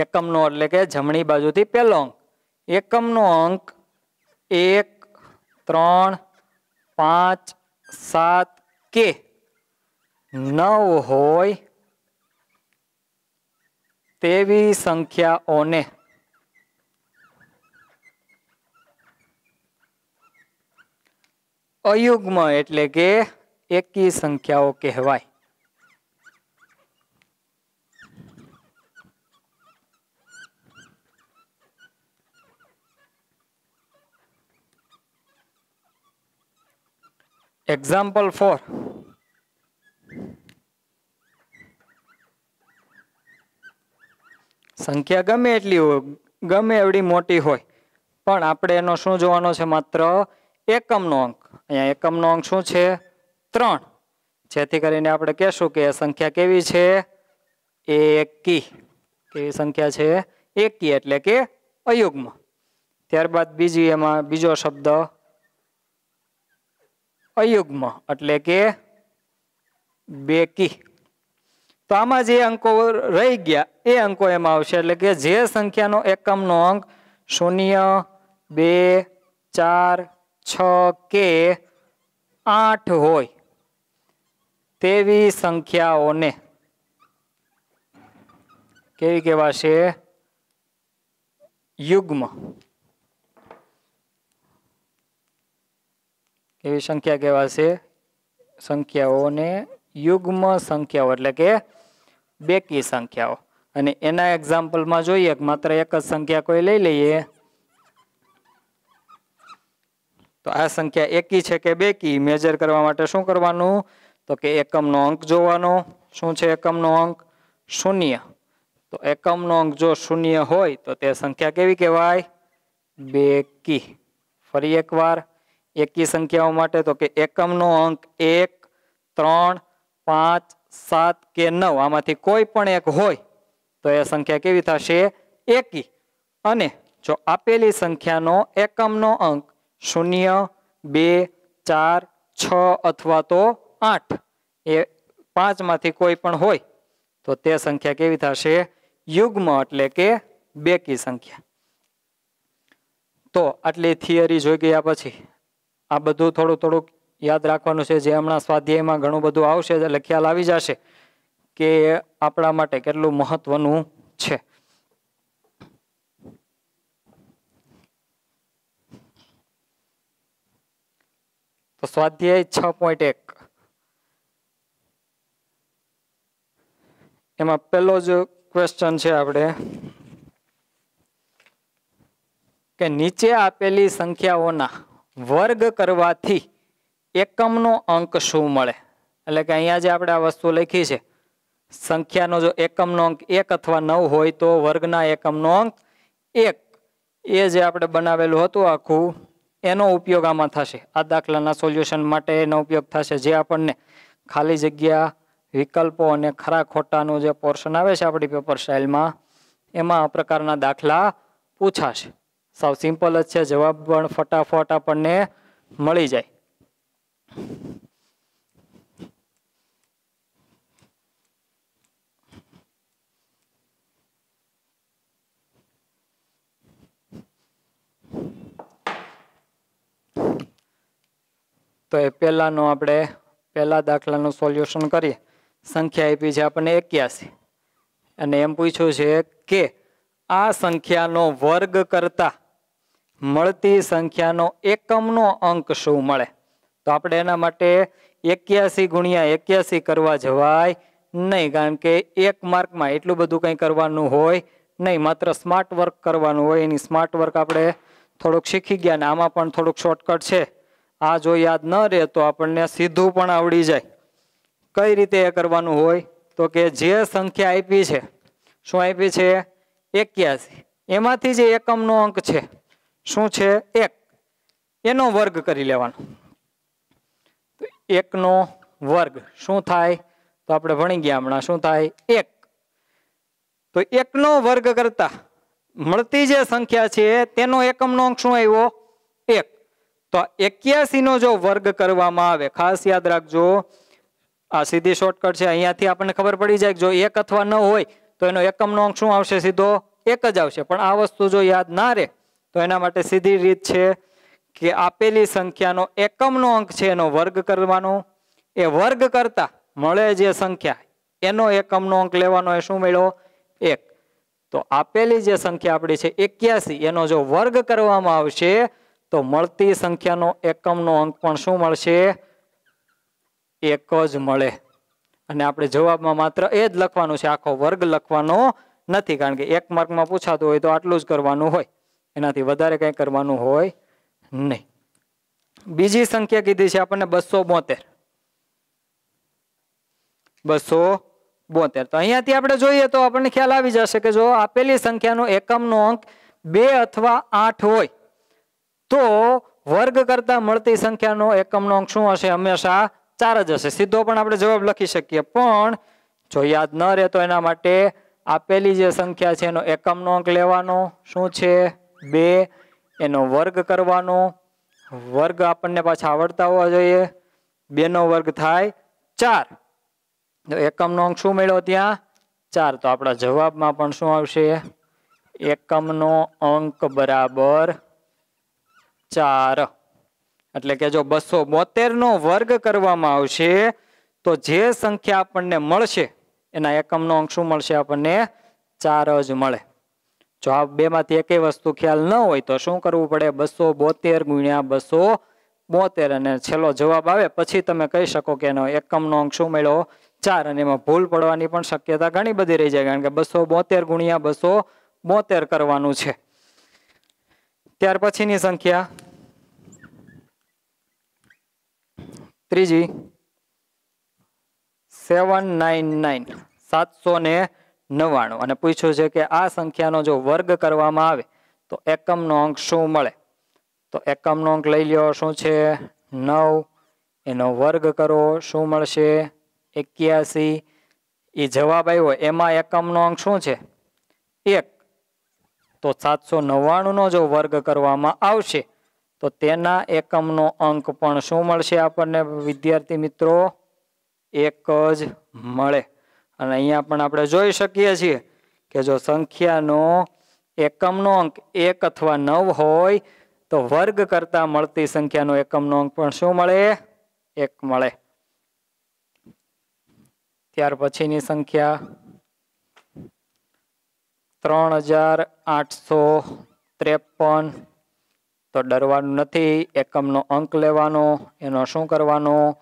Speaker 1: એકમનો એટલે કે જમણી બાજુથી પહેલો અંક, એકમનો અંક 1, 3, 5, 7 કે 9 હોય તેવી સંખ્યાઓને અયુગ્મ એટલે કે એકી સંખ્યાઓ કહેવાય. એક્ઝામ્પલ 4. સંખ્યા ગમે એટલી હોય, ગમે એવડી મોટી હોય, પણ આપણે એનો શું જોવાનો છે? માત્ર એકમનો અંક. અહીંયા એકમનો અંક શું છે? 3. જેથી કરીને આપણે કહેશું કે સંખ્યા કેવી છે? એકી. કેવી સંખ્યા છે? એકી એટલે કે અયુગ્મ. ત્યારબાદ એમાં બીજો શબ્દ અયુગ્મ એટલે કે બેકી. તો આમાં જે અંકો રહી ગયા એ અંકો એમાં આવશે. એટલે કે જે સંખ્યાનો એકમનો અંક 0, 2, 4, 6 કે 8 હોય તેવી સંખ્યાઓને કેવી કહેવાશે? યુગ્મ. કેવી સંખ્યા કહેવાશે? સંખ્યાઓને યુગ્મ સંખ્યાઓ એટલે કે બેકી સંખ્યાઓ. અને એના એક્ઝામ્પલમાં જોઈએ કે માત્ર એક જ સંખ્યા કોઈ લઈ લઈએ તો આ સંખ્યા એકી છે કે બેકી મેજર કરવા માટે શું કરવાનું? તો કે એકમનો અંક જોવાનો. શું છે એકમનો અંક? 0. તો એકમનો અંક જો 0 હોય તો તે સંખ્યા કેવી કહેવાય? બેકી. ફરી એકવાર એકી સંખ્યાઓ માટે તો કે એકમનો અંક 1, 3, 5, 7 કે 9 આમાંથી કોઈ પણ એક હોય તો એ સંખ્યા કેવી થશે? એકી. અને જો આપેલી સંખ્યાનો એકમનો અંક 0, 2, 4, 6 અથવા તો 8 એ 5 માંથી કોઈ પણ હોય તો તે સંખ્યા કેવી થશે? યુગ્મ એટલે કે બેકી સંખ્યા. તો આટલી થિયરી જોઈ ગયા પછી આ બધું થોડુંક યાદ રાખવાનું છે, જે હમણાં સ્વાધ્યાયમાં ઘણું બધું આવશે એટલે ખ્યાલ આવી જશે કે આપણા માટે કેટલું મહત્વનું છે. તો સ્વાધ્યાય 6.1 એમાં પહેલો જ ક્વેશ્ચન છે આપણે કે નીચે આપેલી સંખ્યાઓના વર્ગ કરવાથી એકમનો અંક શું મળે? એટલે કે અહીંયા જે આપણે આ વસ્તુ લખી છે, સંખ્યાનો જો એકમનો અંક 1 અથવા 9 હોય તો વર્ગના એકમનો અંક 1, એ જે આપણે બનાવેલું હતું આખું, એનો ઉપયોગ આમાં થશે. આ દાખલાના સોલ્યુશન માટે એનો ઉપયોગ થશે, જે આપણને ખાલી જગ્યા, વિકલ્પો અને ખરા ખોટાનું જે પોર્શન આવે છે આપણી પેપર સ્ટાઇલમાં, એમાં આ પ્રકારના દાખલા પૂછાશે. સાવ સિમ્પલ જ છે, જવાબ પણ ફટાફટ આપણને મળી જાય. તો એ પહેલાનો આપણે પહેલા દાખલાનું સોલ્યુશન કરીએ. સંખ્યા આપી છે આપણને 81 અને એમ પૂછ્યું છે કે આ સંખ્યાનો વર્ગ કરતા મળતી સંખ્યાનો એકમનો અંક શું મળે? તો આપણે એના માટે 81 ગુણ્યા 81 કરવા જવાય નહીં, કારણ કે 1 માર્કમાં એટલું બધું કંઈ કરવાનું હોય નહીં, માત્ર સ્માર્ટ વર્ક કરવાનું હોય. એની સ્માર્ટ વર્ક આપણે થોડુંક શીખી ગયા ને આમાં પણ થોડુંક શોર્ટકટ છે. આ જો યાદ ન રહે તો આપણને સીધું પણ આવડી જાય. કઈ રીતે એ કરવાનું હોય? તો કે જે સંખ્યા આપી છે, શું આપી છે? 81, એમાંથી જે એકમનો અંક છે શું છે? 1, એનો વર્ગ કરી લેવાનો. 1 નો વર્ગ શું થાય? તો આપણે ભણી ગયા હમણાં, શું થાય? 1. તો 1 નો વર્ગ કરતા મળતી જે સંખ્યા છે તેનો એકમનો અંક શું આવ્યો? 1. તો 81 નો જો વર્ગ કરવામાં આવે, ખાસ યાદ રાખજો, આ સીધી શોર્ટકટ છે. અહીંયાથી આપણને ખબર પડી જાય કે જો 1 અથવા 9 હોય તો એનો એકમનો અંક શું આવશે? સીધો 1 જ આવશે. પણ આ વસ્તુ જો યાદ ના રહે તો એના માટે સીધી રીત છે કે આપેલી સંખ્યાનો એકમનો અંક છે એનો વર્ગ કરવાનો. એ વર્ગ કરતા મળે જે સંખ્યા એનો એકમનો અંક લેવાનો. એ શું મળ્યો? 1. તો આપેલી જે સંખ્યા આપણી છે 81, એનો જો વર્ગ કરવામાં આવશે તો મળતી સંખ્યાનો એકમનો અંક પણ શું મળશે? 1 જ મળે. અને આપણે જવાબમાં માત્ર એ જ લખવાનું છે, આખો વર્ગ લખવાનો નથી, કારણ કે 1 માર્કમાં પૂછાતું હોય તો આટલું જ કરવાનું હોય, એનાથી વધારે કંઈ કરવાનું હોય નહીં. બીજી સંખ્યા કીધી છે આપણને 272. 272. તો અહીંયાથી આપણે જોઈએ તો આપણને ખ્યાલ આવી જશે કે જો આપેલી સંખ્યાનો એકમનો અંક 2 અથવા 8 હોય તો વર્ગ કરતા મળતી સંખ્યાનો એકમનો અંક શું હશે? હંમેશા 4 જ હશે. સીધો પણ આપણે જવાબ લખી શકીએ, પણ જો યાદ ન રહે તો એના માટે આપેલી જે સંખ્યા છે એનો એકમનો અંક લેવાનો. શું છે? 2. એનો વર્ગ કરવાનો. વર્ગ આપણને પાછા આવડતા હોવા જોઈએ. 2 નો વર્ગ થાય 4. તો એકમનો અંક શું મળ્યો ત્યાં? 4. તો આપણા જવાબમાં પણ શું આવશે? એકમનો અંક બરાબર 4. એટલે કે જો 272 નો વર્ગ કરવામાં આવશે તો જે સંખ્યા આપણને મળશે એના એકમનો અંક શું મળશે? આપણને 4 જ મળે. જો આ બેમાંથી એકેય વસ્તુ ખ્યાલ ન હોય તો શું કરવું પડે? 272 ગુણ્યા 272 અને છેલ્લો જવાબ આવે પછી તમે કહી શકો કે એનો એકમનો અંક શું મળ્યો? 4. અને એમાં ભૂલ પડવાની પણ શક્યતા ઘણી બધી રહી જાય, કારણ કે 272 ગુણ્યા 272 કરવાનું છે. ત્યાર પછીની સંખ્યા ત્રીજી 799, 799, અને પૂછ્યું છે કે આ સંખ્યાનો જો વર્ગ કરવામાં આવે તો એકમનો અંક શું મળે? તો એકમનો અંક લઈ લ્યો. શું છે? 9. એનો વર્ગ કરો. શું મળશે? 81. એ જવાબ આવ્યો એમાં એકમનો અંક શું છે? 1. તો 799 નો જો વર્ગ કરવામાં આવશે તો તેના એકમનો અંક પણ શું મળશે આપણને વિદ્યાર્થી મિત્રો? 1 જ મળે. અને અહીંયા પણ આપણે જોઈ શકીએ છીએ કે જો સંખ્યાનો એકમનો અંક 1 અથવા 9 હોય તો વર્ગ કરતા મળતી સંખ્યાનો એકમનો અંક પણ શું મળે? 1 મળે. ત્યાર પછીની સંખ્યા 3853. તો ડરવાનું નથી, એકમનો અંક લેવાનો, એનો શું કરવાનો?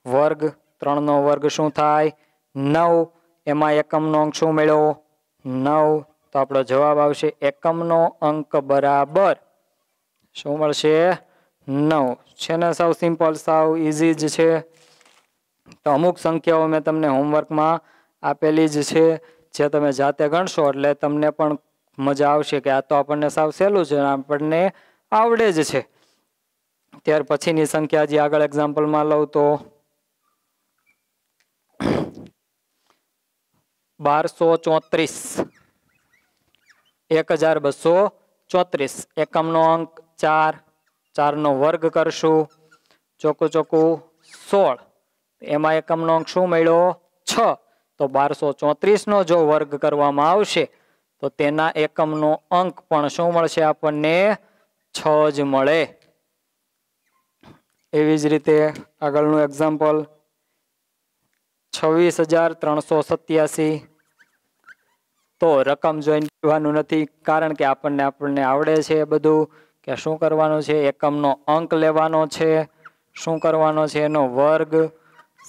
Speaker 1: વર્ગ. 3 નો વર્ગ શું થાય? 9. એમાં એકમનો અંક શું મળ્યો? 9. તો આપણો જવાબ આવશે એકમનો અંક બરાબર શું મળશે? 9 છે ને, સાવ સિમ્પલ, સાવ ઇઝી જ છે. તો અમુક સંખ્યાઓ મેં તમને હોમવર્કમાં આપેલી જ છે, જે તમે જાતે ગણશો એટલે તમને પણ મજા આવશે કે આ તો આપણને સાવ સહેલું છે, આપણને આવડે જ છે. ત્યાર પછીની સંખ્યા જે આગળ એક્ઝામ્પલમાં લઉં તો 1234, 1234, એકમનો અંક 4, 4 નો વર્ગ કરશું, ચોખ્ખું ચોખ્ખું 16, એમાં એકમનો અંક શું મળ્યો? 6. તો 1234 નો જો વર્ગ કરવામાં આવશે તો તેના એકમનો અંક પણ શું મળશે આપણને? 6 જ મળે. એવી જ રીતે આગળનું એક્ઝામ્પલ 26,387. તો રકમ જોઈને કહેવાનું નથી, કારણ કે આપણને આવડે છે એ બધું કે શું કરવાનું છે, એકમનો અંક લેવાનો છે, શું કરવાનો છે એનો વર્ગ.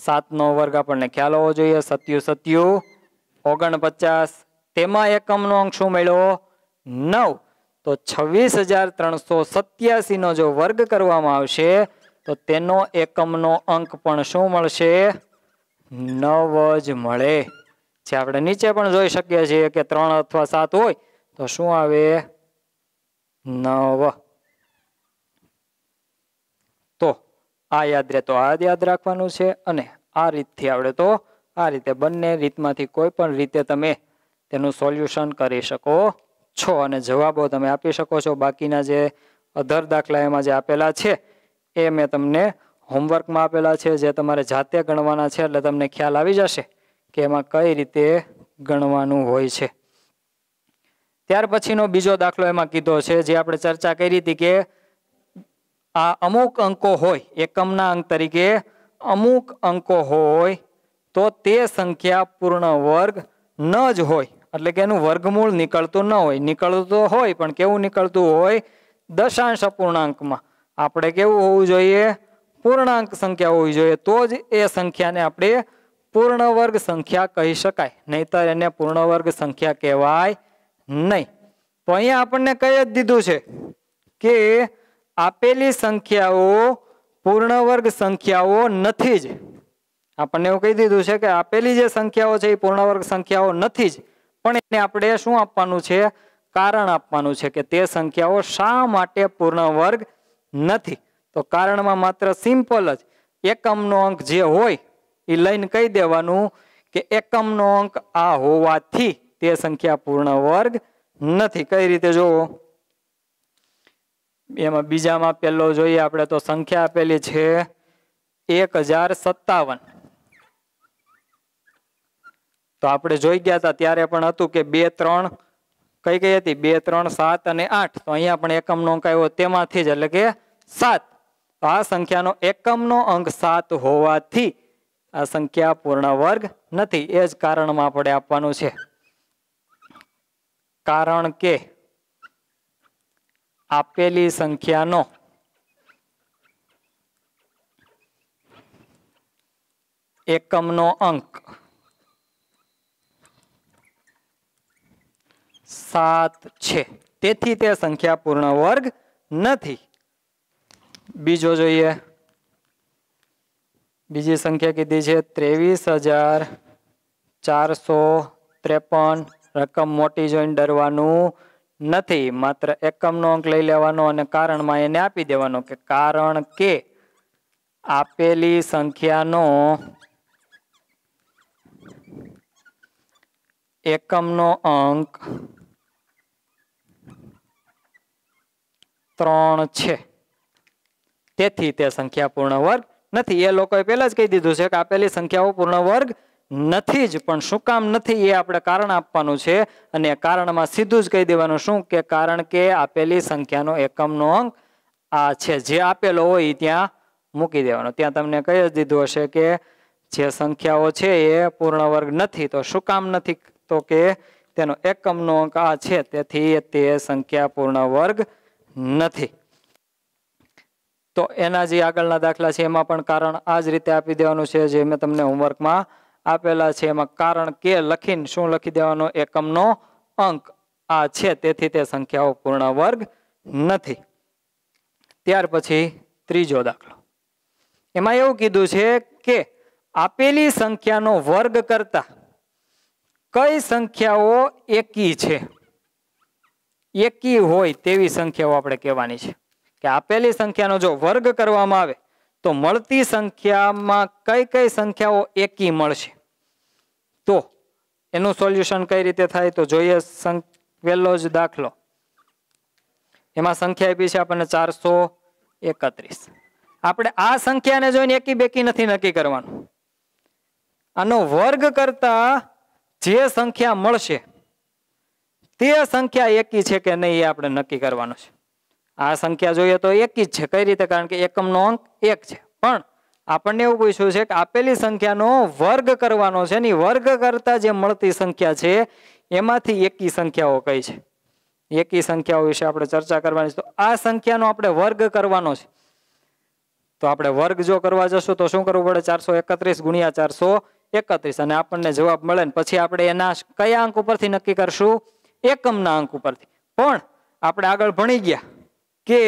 Speaker 1: 7 નો વર્ગ આપણને ખ્યાલ હોવો જોઈએ, 7 × 49, તેમાં એકમનો અંક શું મળ્યો? 9. તો 26,387 નો જો વર્ગ કરવામાં આવશે તો તેનો એકમનો અંક પણ શું મળશે? 9 જ મળે. જે આપણે નીચે પણ જોઈ શકીએ છીએ કે 3 અથવા 7 હોય તો શું આવે? 9. તો આ યાદ રહે તો આ યાદ રાખવાનું છે, અને આ રીતથી આવડે તો આ રીતે. બંને રીતમાંથી કોઈ પણ રીતે તમે તેનું સોલ્યુશન કરી શકો છો અને જવાબો તમે આપી શકો છો. બાકીના જે અધર દાખલા એમાં જે આપેલા છે એ મેં તમને હોમવર્કમાં આપેલા છે, જે તમારે જાતે ગણવાના છે, એટલે તમને ખ્યાલ આવી જશે કે એમાં કઈ રીતે ગણવાનું હોય છે. ત્યાર પછીનો બીજો દાખલો એમાં કીધો છે, જે આપણે ચર્ચા કરી હતી કે આ અમુક અંકો હોય, એકમના અંક તરીકે અમુક અંકો હોય તો તે સંખ્યા પૂર્ણ વર્ગ ન જ હોય, એટલે કે એનું વર્ગમૂળ નીકળતું ન હોય. નીકળતું તો હોય પણ કેવું નીકળતું હોય? દશાંશ અપૂર્ણાંકમાં. આપણે કેવું હોવું જોઈએ? પૂર્ણાંક સંખ્યા હોવી જોઈએ, તો જ એ સંખ્યાને આપણે પૂર્ણ વર્ગ સંખ્યા કહી શકાય, નહીતર એને પૂર્ણ વર્ગ સંખ્યા કહેવાય નહીં. તો અહીંયા આપણને કહી જ દીધું છે કે આપેલી સંખ્યાઓ પૂર્ણ વર્ગ સંખ્યાઓ નથી જ. આપણને એવું કહી દીધું છે કે આપેલી જે સંખ્યાઓ છે એ પૂર્ણ વર્ગ સંખ્યાઓ નથી જ, પણ એને આપણે શું આપવાનું છે? કારણ આપવાનું છે કે તે સંખ્યાઓ શા માટે પૂર્ણ વર્ગ નથી. તો કારણમાં માત્ર સિમ્પલ જ એકમનો અંક જે હોય એ લઈને કહી દેવાનું કે એકમનો અંક આ હોવાથી તે સંખ્યા પૂર્ણ વર્ગ નથી. કઈ રીતે જોવો? એમાં બીજામાં પેલો જોઈએ આપણે તો સંખ્યા આપેલી છે 1057. તો આપણે જોઈ ગયા હતા ત્યારે પણ હતું કે 2, 3 કઈ હતી? 2, 3, 7 અને 8. તો અહીંયા પણ એકમનો અંક આવ્યો તેમાંથી જ, એટલે કે 7. તો આ સંખ્યાનો એકમનો અંક 7 હોવાથી આ સંખ્યા પૂર્ણ વર્ગ નથી. એ જ કારણમાં આપણે આપવાનું છે. કારણ કે આપેલી સંખ્યાનો એકમનો અંક 7 છે, તેથી તે સંખ્યા પૂર્ણ વર્ગ નથી. બીજો જોઈએ. બીજી સંખ્યા કીધી છે 23,453. રકમ મોટી જોઈને ડરવાનું નથી, માત્ર એકમનો અંક લઈ લેવાનો અને કારણમાં એને આપી દેવાનો કે કારણ કે આપેલી સંખ્યાનો એકમનો અંક 3 છે, તેથી તે સંખ્યા પૂર્ણ વર્ગ નથી. એ લોકોએ પહેલા જ કહી દીધું છે કે આપેલી સંખ્યાઓ પૂર્ણ વર્ગ નથી જ, પણ શું કામ નથી એ આપણે કારણ આપવાનું છે, અને કારણમાં સીધું જ કહી દેવાનું શું કે કારણ કે આપેલી સંખ્યાનો એકમનો અંક આ છે. જે આપેલો હોય ત્યાં મૂકી દેવાનો. ત્યાં તમને કહી જ દીધું હશે કે જે સંખ્યાઓ છે એ પૂર્ણ વર્ગ નથી. તો શું કામ નથી? તો કે તેનો એકમનો અંક આ છે, તેથી તે સંખ્યા પૂર્ણ વર્ગ નથી. તો એના જે આગળના દાખલા છે એમાં પણ કારણ આ જ રીતે આપી દેવાનું છે, જે મેં તમને હોમવર્કમાં આપેલા છે. એમાં કારણ કે લખીને શું લખી દેવાનો? એકમનો અંક આ છે, તેથી તે સંખ્યાઓ પૂર્ણ વર્ગ નથી. ત્યાર પછી ત્રીજો દાખલો. એમાં એવું કીધું છે કે આપેલી સંખ્યાનો વર્ગ કરતા કઈ સંખ્યાઓ એકી છે, એકી હોય તેવી સંખ્યાઓ આપણે કહેવાની છે. કે આપેલી સંખ્યાનો જો વર્ગ કરવામાં આવે તો મળતી સંખ્યામાં કઈ કઈ સંખ્યાઓ એકી મળશે. તો એનું સોલ્યુશન કઈ રીતે થાય તો જોઈએ. પહેલો જ દાખલો, એમાં સંખ્યા આપી છે આપણને 431. આપણે આ સંખ્યાને જોઈને એકી બેકી નથી નક્કી કરવાનું. આનો વર્ગ કરતા જે સંખ્યા મળશે તે સંખ્યા એકી છે કે નહીં એ આપણે નક્કી કરવાનું છે. આ સંખ્યા જોઈએ તો એકી જ છે. કઈ રીતે? કારણ કે એકમનો અંક 1 છે. પણ આપણને એવું પૂછ્યું છે કે આપેલી સંખ્યાનો વર્ગ કરવાનો છે ને વર્ગ કરતા જે મળતી સંખ્યા છે એમાંથી એકી સંખ્યાઓ કઈ છે. એકી સંખ્યાઓ વિશે આપણે ચર્ચા કરવાની છે. તો આ સંખ્યાનો આપણે વર્ગ કરવાનો છે. તો આપણે વર્ગ જો કરવા જશું તો શું કરવું પડે? 431 ગુણ્યા 431 અને આપણને જવાબ મળે ને પછી આપણે એના કયા અંક ઉપરથી નક્કી કરશું? એકમના અંક ઉપરથી. પણ આપણે આગળ ભણી ગયા કે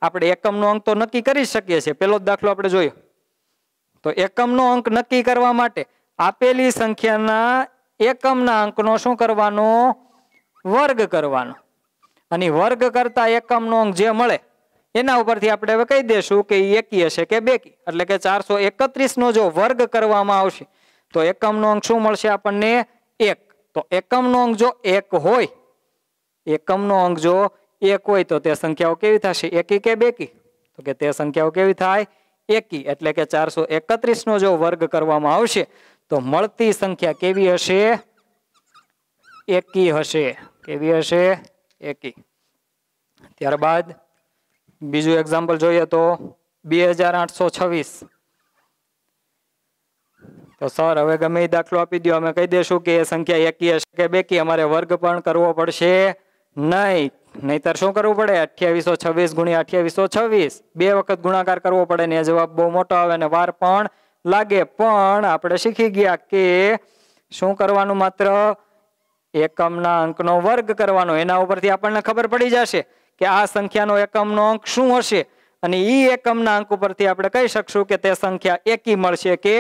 Speaker 1: આપણે એકમનો અંક તો નક્કી કરી શકીએ છીએ. પેલો જ દાખલો આપણે જોયો. તો એકમનો અંક નક્કી કરવા માટે આપેલી સંખ્યાના એકમના અંકનો શું કરવાનો? વર્ગ કરવાનો. અને વર્ગ કરતા એકમનો અંક જે મળે એના ઉપરથી આપણે હવે કહી દેશું કે એકી હશે કે બેકી. એટલે કે 431 નો જો વર્ગ કરવામાં આવશે તો એકમનો અંક શું મળશે આપણને? 1. તો એકમનો અંક જો 1 હોય, એકમનો અંક જો 1 હોય તો તે સંખ્યાઓ કેવી થશે? એકી કે બેકી? તો કે તે સંખ્યાઓ કેવી થાય? એકી. એટલે કે 431 નો જો વર્ગ કરવામાં આવશે તો મળતી સંખ્યા કેવી હશે? એકી હશે. કેવી હશે? એકી. ત્યારબાદ બીજું એક્ઝામ્પલ જોઈએ તો 2826. તો સર હવે ગમે એ દાખલો આપી દો, અમે કહી દેશું કે એ સંખ્યા એકી હશે કે બેકી. અમારે વર્ગ પણ કરવો પડશે નહીં. નહીતર શું કરવું પડે? 2826 ગુણ્યા 2826 2 વખત ગુણાકાર કરવો પડે ને એ જવાબ બહુ મોટો આવે ને વાર પણ લાગે. પણ આપણે શીખી ગયા કે શું કરવાનું? માત્ર એકમના અંકનો વર્ગ કરવાનો. એના ઉપરથી આપણને ખબર પડી જશે કે આ સંખ્યાનો એકમનો અંક શું હશે અને ઈ એકમના અંક ઉપરથી આપણે કહી શકશું કે તે સંખ્યા એકી મળશે કે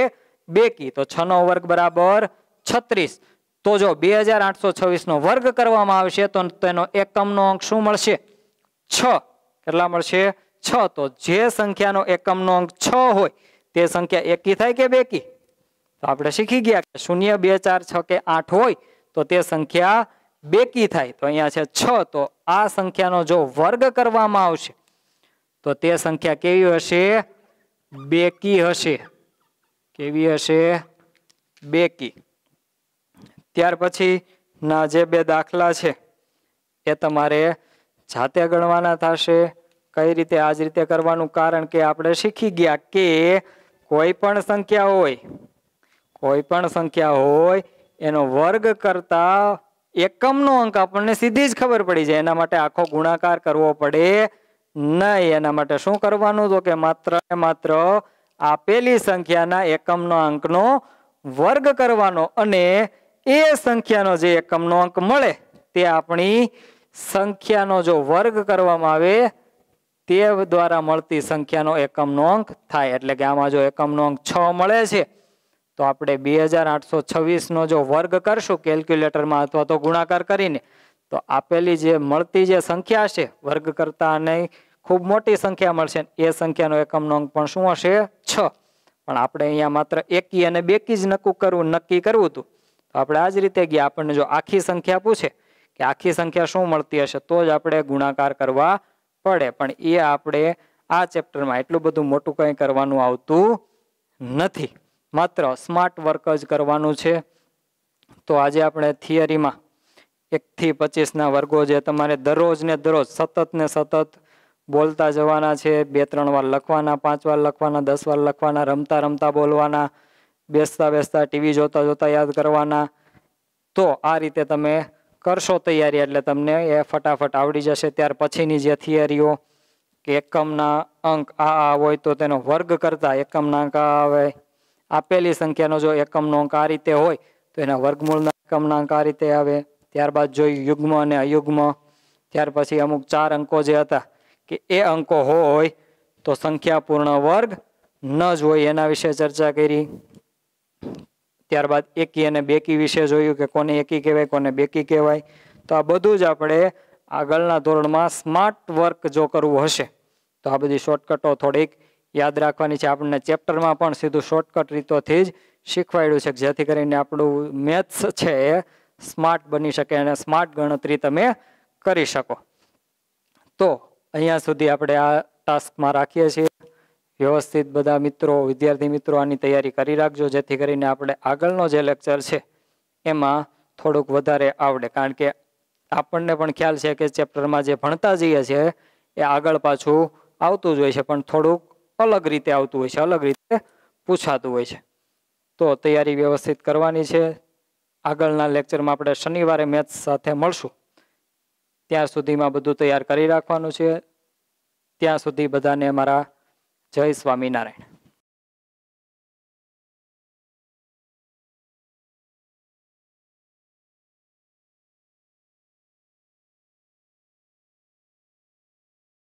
Speaker 1: બેકી. તો 6 નો વર્ગ બરાબર 36. તો જો 2826 નો વર્ગ કરવામાં આવશે તો તેનો એકમનો અંક શું મળશે? 6. કેટલા મળશે? 6. તો જે સંખ્યાનો એકમનો અંક 6 હોય તે સંખ્યા એકી થાય કે બેકી? તો આપણે શીખી ગયા કે 0, 2, 4, 6 કે 8 હોય તો તે સંખ્યા બેકી થાય. તો અહીંયા છે 6. તો આ સંખ્યાનો જો વર્ગ કરવામાં આવશે તો તે સંખ્યા કેવી હશે? બેકી હશે. કેવી હશે? બેકી. ત્યાર પછી ના જે 2 દાખલા છે એ તમારે જાતે ગણવાના થશે. કઈ રીતે? આ જ રીતે કરવાનું. કારણ કે આપણે શીખી ગયા કે કોઈ પણ સંખ્યા હોય એનો વર્ગ કરતા એકમનો અંક આપણને સીધી જ ખબર પડી જાય. એના માટે આખો ગુણાકાર કરવો પડે નહીં. એના માટે શું કરવાનું? તો કે માત્ર આપેલી સંખ્યાના એકમનો અંકનો વર્ગ કરવાનો અને એ સંખ્યાનો જે એકમનો અંક મળે તે આપણી સંખ્યાનો જો વર્ગ કરવામાં આવે તે દ્વારા મળતી સંખ્યાનો એકમનો અંક થાય. એટલે કે આમાં જો એકમનો અંક 6 મળે છે તો આપણે 2826 નો જો વર્ગ કરશું કેલ્ક્યુલેટરમાં અથવા તો ગુણાકાર કરીને તો આપેલી જે મળતી જે સંખ્યા છે વર્ગ કરતા નહીં ખૂબ મોટી સંખ્યા મળશે. એ સંખ્યાનો એકમનો અંક પણ શું હશે? 6. પણ આપણે અહીંયા માત્ર એકી અને બેકી જ નક્કી કરવું હતું. તો આપણે આ જ રીતે ગયા. આપણને જો આખી સંખ્યા પૂછે કે આખી સંખ્યા શું મળતી હશે તો જ આપણે ગુણાકાર કરવા પડે. પણ એ આપણે આ ચેપ્ટરમાં એટલું બધું મોટું કંઈ કરવાનું આવતું નથી. માત્ર સ્માર્ટ વર્ક જ કરવાનું છે. તો આજે આપણે થિયરીમાં 1 થી 25 ના વર્ગો જે તમારે દરરોજ ને દરરોજ સતત ને સતત બોલતા જવાના છે. 2-3 વાર લખવાના, 5 વાર લખવાના, 10 વાર લખવાના, રમતા રમતા બોલવાના, બેસતા ટીવી જોતા યાદ કરવાના. તો આ રીતે તમે કરશો તૈયારી એટલે તમને એ ફટાફટ આવડી જશે. ત્યાર પછીની જે થિયરીઓ કે એકમના અંક આ હોય તો તેનો વર્ગ કરતા એકમના અંક આવે. આપેલી સંખ્યાનો જો એકમનો અંક આ રીતે હોય તો એના વર્ગમૂળના એકમના અંક આ રીતે આવે. ત્યારબાદ જોયું યુગ્મ અને અયુગ્મ. ત્યાર પછી અમુક 4 અંકો જે હતા કે એ અંકો હોય તો સંખ્યા પૂર્ણ વર્ગ ન જ હોય એના વિશે ચર્ચા કરી. ત્યારબાદ એકી અને બેકી વિશે જોયું કે કોને એકી કહેવાય કોને બેકી કહેવાય. તો આ બધું જ આપણે આગળના ધોરણમાં સ્માર્ટ વર્ક જો કરવું હશે તો આ બધી શોર્ટકટો થોડીક યાદ રાખવાની છે. આપણને ચેપ્ટરમાં પણ સીધું શોર્ટકટ રીતોથી જ શીખવાડ્યું છે, જેથી કરીને આપણું મેથ્સ છે એ સ્માર્ટ બની શકે અને સ્માર્ટ ગણતરી તમે કરી શકો. તો અહીંયા સુધી આપણે આ ટાસ્કમાં રાખીએ છીએ. વ્યવસ્થિત બધા મિત્રો, વિદ્યાર્થી મિત્રો આની તૈયારી કરી રાખજો, જેથી કરીને આપણે આગળનો જે લેક્ચર છે એમાં થોડુંક વધારે આવડે. કારણ કે આપણને પણ ખ્યાલ છે કે ચેપ્ટરમાં જે ભણતા જઈએ છીએ એ આગળ પાછું આવતું જ હોય છે, પણ થોડુંક અલગ રીતે આવતું હોય છે, અલગ રીતે પૂછાતું હોય છે. તો તૈયારી વ્યવસ્થિત કરવાની છે. આગળના લેક્ચરમાં આપણે શનિવારે મેથ્સ સાથે મળશું. ત્યાં સુધીમાં બધું તૈયાર કરી રાખવાનું છે. ત્યાં સુધી બધાને મારા જય સ્વામિનારાયણ.